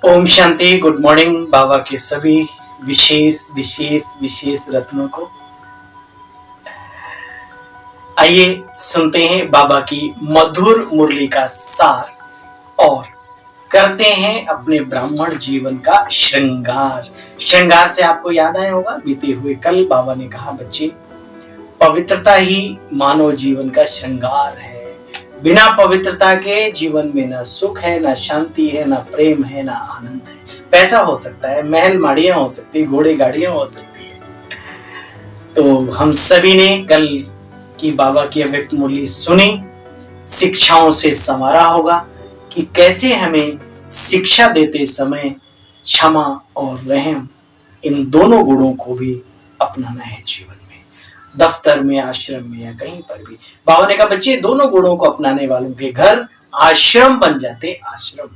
Om Shanti. Good morning बाबा के सभी विशेष विशेष विशेष रत्नों को। आइए सुनते हैं बाबा की मधुर मुरली का सार और करते हैं अपने ब्राह्मण जीवन का श्रृंगार। श्रृंगार से आपको याद आया होगा बीते हुए कल बाबा ने कहा, बच्चे पवित्रता ही मानव जीवन का श्रृंगार है। बिना पवित्रता के जीवन में ना सुख है, ना शांति है, ना प्रेम है, ना आनंद है। पैसा हो सकता है, महल माड़ियां हो सकती है, घोड़े गाड़ियां हो सकती है। तो हम सभी ने कल की बाबा की अव्यक्त मुरली सुनी, शिक्षाओं से संवारा होगा कि कैसे हमें शिक्षा देते समय क्षमा और रहम इन दोनों गुणों को भी अपनाना है जीवन में, दफ्तर में, आश्रम में या कहीं पर भी। बाबा ने कहा, बच्चे दोनों गुणों को अपनाने वालों के घर आश्रम बन जाते। आश्रम।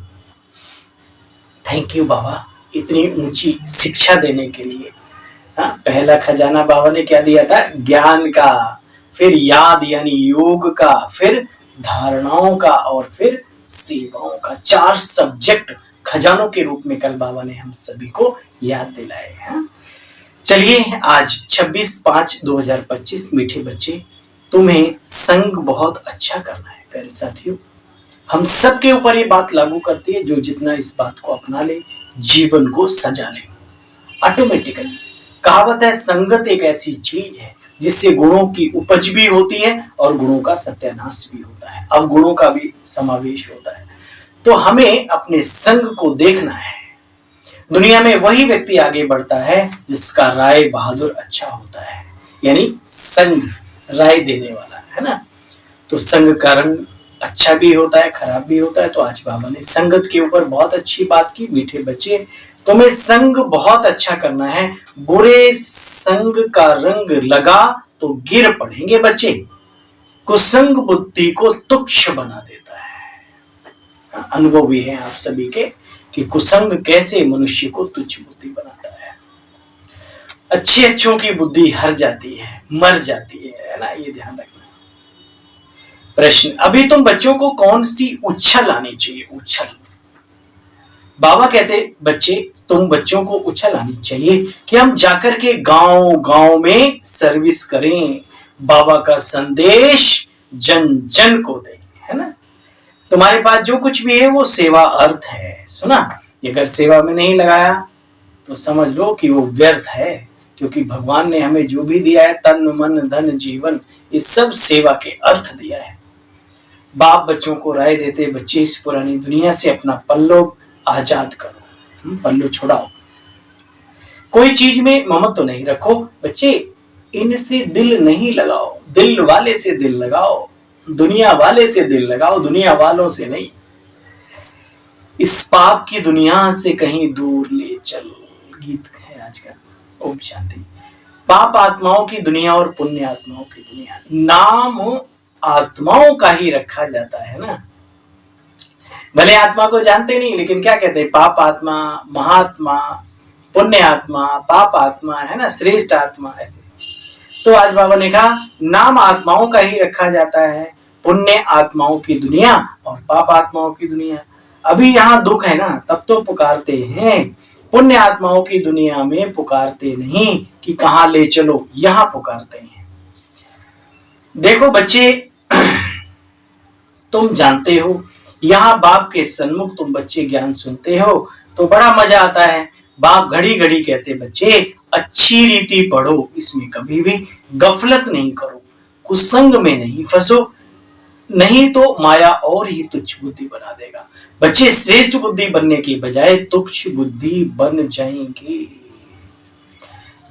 थैंक यू बाबा इतनी ऊंची शिक्षा देने के लिए। पहला खजाना बाबा ने क्या दिया था? ज्ञान का, फिर याद यानी योग का, फिर धारणाओं का और फिर सेवाओं का। 4 सब्जेक्ट खजानों के रूप में कल बाबा ने हम सभी को याद दिलाए हैं। चलिए आज 26/5/2025 मीठे बच्चे, तुम्हें संग बहुत अच्छा करना है। प्यारे साथियों, हम सबके ऊपर ये बात लागू करती है, जो जितना इस बात को अपना ले जीवन को सजा ले ऑटोमेटिकली। कहावत है, संगत एक ऐसी चीज है जिससे गुणों की उपज भी होती है और गुणों का सत्यानाश भी होता है, अवगुणों का भी समावेश होता है। तो हमें अपने संग को देखना है। दुनिया में वही व्यक्ति आगे बढ़ता है जिसका राय बहादुर अच्छा होता है, यानी संग राय देने वाला है ना। तो संग का रंग अच्छा भी होता है, खराब भी होता है। तो आज बाबा ने संगत के ऊपर बहुत अच्छी बात की। मीठे बच्चे, तुम्हें संग बहुत अच्छा करना है। बुरे संग का रंग लगा तो गिर पड़ेंगे बच्चे। कुसंग बुद्धि को तुच्छ बना देता है। अनुभव भी है आप सभी के कि कुसंग कैसे मनुष्य को तुच्छ बुद्धि बनाता है। अच्छे अच्छों की बुद्धि हर जाती है, मर जाती है ना, ये ध्यान रखना। प्रश्न, अभी तुम बच्चों को कौन सी उछल आनी चाहिए? उछल। बाबा कहते, बच्चे तुम बच्चों को उछल आनी चाहिए कि हम जाकर के गांव गांव में सर्विस करें, बाबा का संदेश जन जन को दें, है ना। तुम्हारे पास जो कुछ भी है वो सेवा अर्थ है। सुना, अगर सेवा में नहीं लगाया तो समझ लो कि वो व्यर्थ है, क्योंकि भगवान ने हमें जो भी दिया है, तन मन धन जीवन, ये सब सेवा के अर्थ दिया है। बाप बच्चों को राय देते, बच्चे इस पुरानी दुनिया से अपना पल्लो आजाद करो, पल्लू छुड़ाओ। कोई चीज में ममत्व तो नहीं रखो बच्चे, इनसे दिल नहीं लगाओ, दिल वाले से दिल लगाओ, दुनिया वाले से दिल लगाओ, दुनिया वालों से नहीं। इस पाप की दुनिया से कहीं दूर ले चल, गीत है आज का। ओम शांति। पाप आत्माओं की दुनिया और पुण्य आत्माओं की दुनिया, नाम आत्माओं का ही रखा जाता है ना। भले आत्मा को जानते नहीं, लेकिन क्या कहते हैं? पाप आत्मा, महात्मा, पुण्य आत्मा, पाप आत्मा, है ना, श्रेष्ठ आत्मा, ऐसे। तो आज बाबा ने कहा, नाम आत्माओं का ही रखा जाता है, पुण्य आत्माओं की दुनिया और पाप आत्माओं की दुनिया। अभी यहाँ दुख है ना, तब तो पुकारते हैं। पुण्य आत्माओं की दुनिया में पुकारते नहीं कि कहां ले चलो, यहां पुकारते हैं। देखो बच्चे, तुम जानते हो, यहाँ बाप के सन्मुख तुम बच्चे ज्ञान सुनते हो तो बड़ा मजा आता है। बाप घड़ी घड़ी कहते, बच्चे अच्छी रीति पढ़ो, इसमें कभी भी गफलत नहीं करो, कुसंग में नहीं फंसो, नहीं तो माया और ही तुच्छ बुद्धि बना देगा। बच्चे श्रेष्ठ बुद्धि बनने की बजाय तुच्छ बुद्धि बन जाएंगे।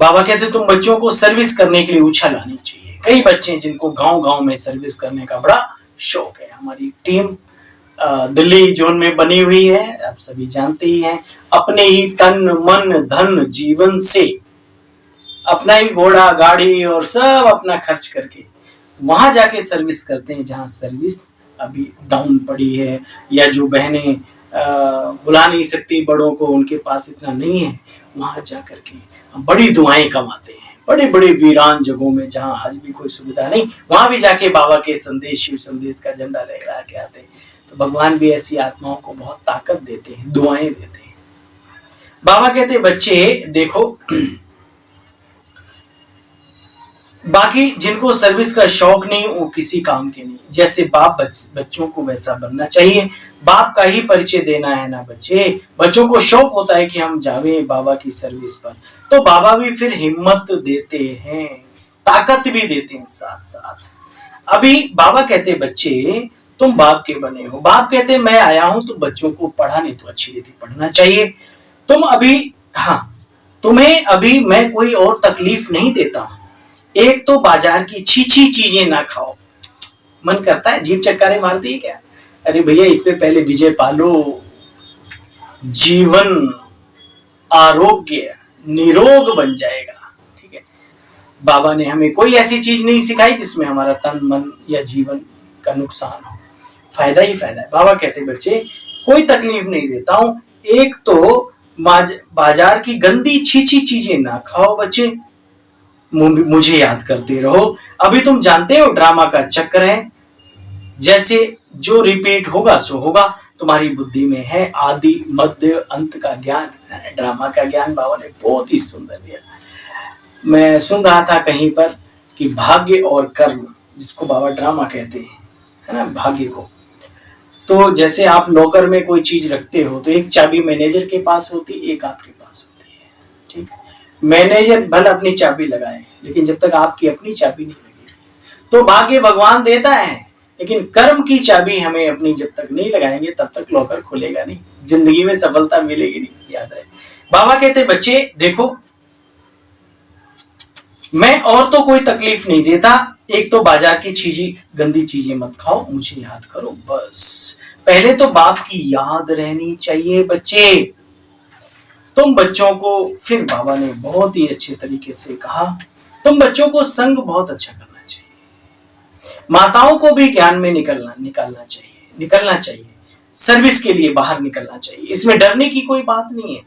बाबा कहते, तुम बच्चों को सर्विस करने के लिए उछल आनी चाहिए। कई बच्चे जिनको गांव गांव में सर्विस करने का बड़ा शौक है। हमारी टीम दिल्ली जोन में बनी हुई है, आप सभी जानते ही हैं। अपने ही तन मन धन जीवन से, अपना ही घोड़ा गाड़ी और सब अपना खर्च करके वहां जाके सर्विस करते हैं, जहां सर्विस अभी डाउन पड़ी है, या जो बहनें बुला नहीं सकती बड़ों को, उनके पास इतना नहीं है, वहां जाकर के हम बड़ी दुआएं कमाते हैं। बड़े बड़े वीरान जगहों में जहां आज भी कोई सुविधा नहीं, वहां भी जाके बाबा के संदेश, शिव संदेश का झंडा लहरा के आते हैं। तो भगवान भी ऐसी आत्माओं को बहुत ताकत देते हैं, दुआएं देते हैं। बाबा कहते बच्चे देखो, बाकी जिनको सर्विस का शौक नहीं वो किसी काम के नहीं। जैसे बाप बच्चों को वैसा बनना चाहिए, बाप का ही परिचय देना है ना बच्चे। बच्चों को शौक होता है कि हम जावे बाबा की सर्विस पर, तो बाबा भी फिर हिम्मत देते हैं, ताकत भी देते हैं साथ साथ। अभी बाबा कहते बच्चे तुम बाप के बने हो। बाप कहते मैं आया हूं तुम बच्चों को पढ़ाने, तो अच्छी रीति पढ़ना चाहिए। तुम अभी, हाँ, तुम्हें अभी मैं कोई और तकलीफ नहीं देता हूं। एक तो बाजार की छीछी चीजें ना खाओ। मन करता है, जीभ चटकारे मारती है क्या? अरे भैया इस पे पहले विजय पालो। जीवन आरोग्य निरोग बन जाएगा। ठीक है, बाबा ने हमें कोई ऐसी चीज नहीं सिखाई जिसमें हमारा तन मन या जीवन का नुकसान हो। फायदा ही फायदा है। बाबा कहते बच्चे कोई तकलीफ नहीं देता हूं। एक तो बाजार की गंदी छीछी चीजें ना खाओ बच्चे, मुझे याद करते रहो। अभी तुम जानते हो ड्रामा का चक्र है, जैसे जो रिपीट होगा सो होगा। तुम्हारी बुद्धि में है आदि मध्य अंत का ज्ञान। ड्रामा का ज्ञान बाबा ने बहुत ही सुंदर दिया। मैं सुन रहा था कहीं पर कि भाग्य और कर्म, जिसको बाबा ड्रामा कहते हैं, है ना, भाग्य को। तो जैसे आप लॉकर में कोई चीज रखते हो तो एक चाबी मैनेजर के पास होती है, एक आपके पास होती है। ठीक है, मैनेजर भले अपनी चाबी लगाए, लेकिन जब तक आपकी अपनी चाबी नहीं लगेगी तो भाग्य भगवान देता है, लेकिन कर्म की चाबी हमें अपनी जब तक नहीं लगाएंगे तब तक लॉकर खुलेगा नहीं, जिंदगी में सफलता मिलेगी नहीं। याद रहे, बाबा कहते बच्चे देखो मैं और तो कोई तकलीफ नहीं देता। एक तो बाजार की चीजें गंदी चीजें मत खाओ, मुझे याद करो बस। पहले तो बाप की याद रहनी चाहिए बच्चे। तुम बच्चों को, फिर बाबा ने बहुत ही अच्छे तरीके से कहा, तुम बच्चों को संग बहुत अच्छा करना चाहिए। माताओं को भी ज्ञान में निकलना चाहिए। सर्विस के लिए बाहर निकलना चाहिए। इसमें डरने की कोई बात नहीं है।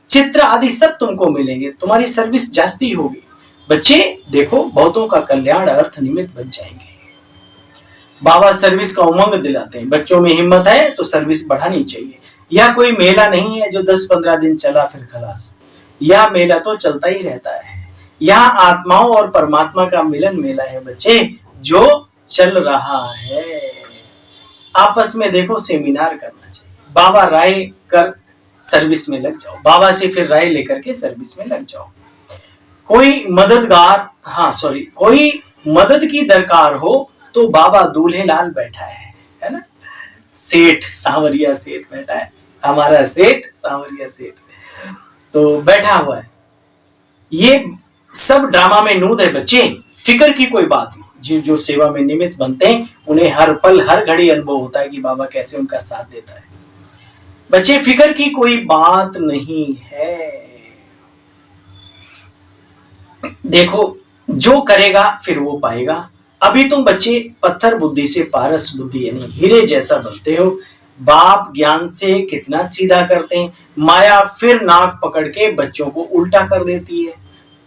चित्र आदि सब तुमको मिलेंगे, तुम्हारी सर्विस जास्ती होगी। बच्चे देखो बहुतों का कल्याण अर्थ निमित्त बन जाएंगे। बाबा सर्विस का उमंग दिलाते हैं। बच्चों में हिम्मत है तो सर्विस बढ़ानी चाहिए। यह कोई मेला नहीं है जो 10-15 दिन चला फिर खलास। यह मेला तो चलता ही रहता है। यहाँ आत्माओं और परमात्मा का मिलन मेला है बच्चे, जो चल रहा है। आपस में देखो सेमिनार करना चाहिए। बाबा राय कर सर्विस में लग जाओ, बाबा से फिर राय लेकर के सर्विस में लग जाओ। कोई मदद की दरकार हो तो बाबा दूल्हे लाल बैठा है ना, सेठ सांवरिया सेठ बैठा है, हमारा सेठ सांवरिया सेठ तो बैठा हुआ है। ये सब ड्रामा में नूद है बच्चे, फिक्र की कोई बात नहीं। जो सेवा में निमित्त बनते हैं उन्हें हर पल हर घड़ी अनुभव होता है कि बाबा कैसे उनका साथ देता है। बच्चे फिक्र की कोई बात नहीं है। देखो जो करेगा फिर वो पाएगा। अभी तुम बच्चे पत्थर बुद्धि से पारस बुद्धि यानी हीरे जैसा बनते हो। बाप ज्ञान से कितना सीधा करते हैं, माया फिर नाक पकड़ के बच्चों को उल्टा कर देती है,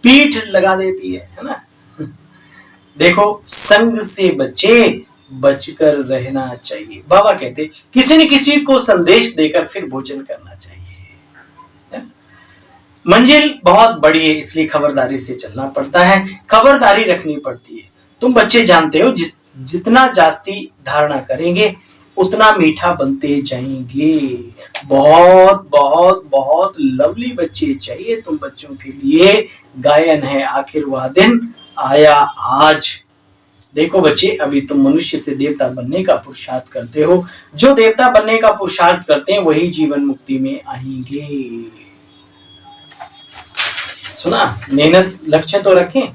पीठ लगा देती है ना। देखो संग से बच्चे बचकर रहना चाहिए। बाबा कहते किसी न किसी को संदेश देकर फिर भोजन करना चाहिए। मंजिल बहुत बड़ी है इसलिए खबरदारी से चलना पड़ता है, खबरदारी रखनी पड़ती है। तुम बच्चे जानते हो जितना जास्ती धारणा करेंगे उतना मीठा बनते जाएंगे। बहुत बहुत बहुत लवली बच्चे चाहिए तुम बच्चों के लिए। गायन है आखिर वह दिन आया आज। देखो बच्चे अभी तुम मनुष्य से देवता बनने का पुरुषार्थ करते हो। जो देवता बनने का पुरुषार्थ करते हैं वही जीवन मुक्ति में आएंगे। सुना, मेहनत लक्ष्य तो रखें।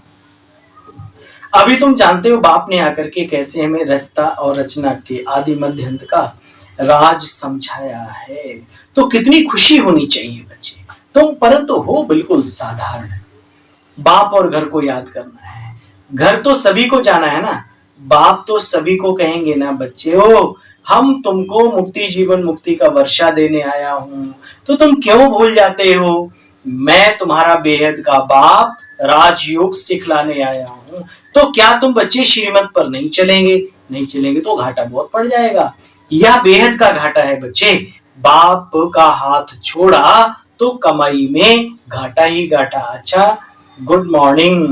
अभी तुम जानते हो बाप ने आकर के कैसे हमें रचता और रचना के आदि मध्य अंत का राज समझाया है। तो कितनी खुशी होनी चाहिए बच्चे। तुम परंतु हो बिल्कुल साधारण। बाप और घर को याद करना है। घर तो सभी को जाना है ना, बाप तो सभी को कहेंगे ना बच्चे हो हम तुमको मुक्ति जीवन मुक्ति का वर्षा देने आया हूं, तो तुम क्यों भूल जाते हो मैं तुम्हारा बेहद का बाप राजयोग सिखलाने आया हूं। तो क्या तुम बच्चे श्रीमत पर नहीं चलेंगे? नहीं चलेंगे तो घाटा बहुत पड़ जाएगा। यह बेहद का घाटा है बच्चे। बाप का हाथ छोड़ा तो कमाई में घाटा ही घाटा। अच्छा, गुड मॉर्निंग।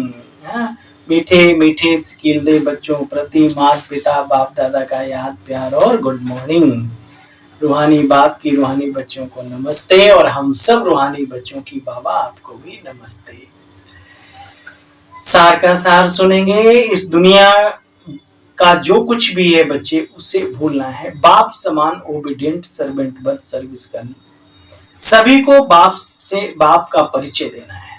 मीठे मीठे स्किल दे बच्चों प्रति माता पिता बाप दादा का याद प्यार और गुड मॉर्निंग। रूहानी बाप की रूहानी बच्चों को नमस्ते, और हम सब रूहानी बच्चों की बाबा आपको भी नमस्ते। सार का सार सुनेंगे। इस दुनिया का जो कुछ भी है बच्चे, उसे भूलना है। बाप समान ओबीडिएंट सर्वेंट बन सर्विस करनी, सभी को बाप का परिचय देना है।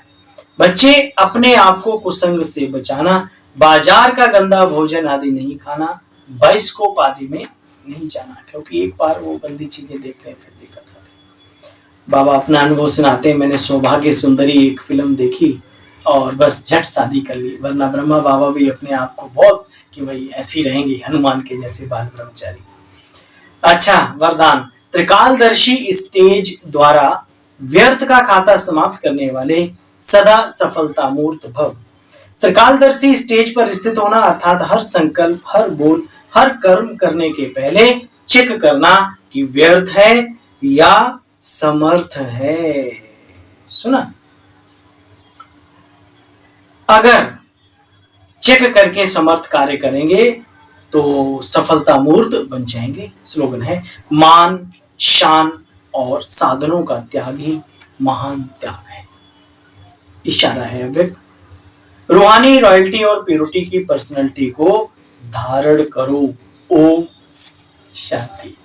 बच्चे, अपने आप को कुसंग से बचाना, बाजार का गंदा भोजन आदि नहीं खाना, बाइस्कोप आदि में नहीं जाना, क्योंकि एक बार वो गंदी चीजें देखते हैं फिर दिक्कत आती है। बाबा अपना अनुभव सुनाते हैं। मैंने सौभाग्य सुंदरी एक फिल्म देखी और बस झट शादी कर ली, वरना ब्रह्मा बाबा भी अपने आप को बहुत कि भाई ऐसी रहेंगी हनुमान के जैसे बाल ब्रह्मचारी। अच्छा, वरदान। त्रिकालदर्शी स्टेज द्वारा व्यर्थ का खाता समाप्त करने वाले सदा सफलता मूर्त भव। त्रिकालदर्शी स्टेज पर स्थित होना अर्थात हर संकल्प, हर बोल, हर कर्म करने के पहले चेक करना कि व्यर्थ है या समर्थ है। सुना? अगर चेक करके समर्थ कार्य करेंगे तो सफलता मूर्त बन जाएंगे। स्लोगन है, मान, शान और साधनों का त्याग ही महान त्याग है। इशारा है व्यक्त। रूहानी रॉयल्टी और प्योरिटी की पर्सनैलिटी को धारण करो। ओम शांति।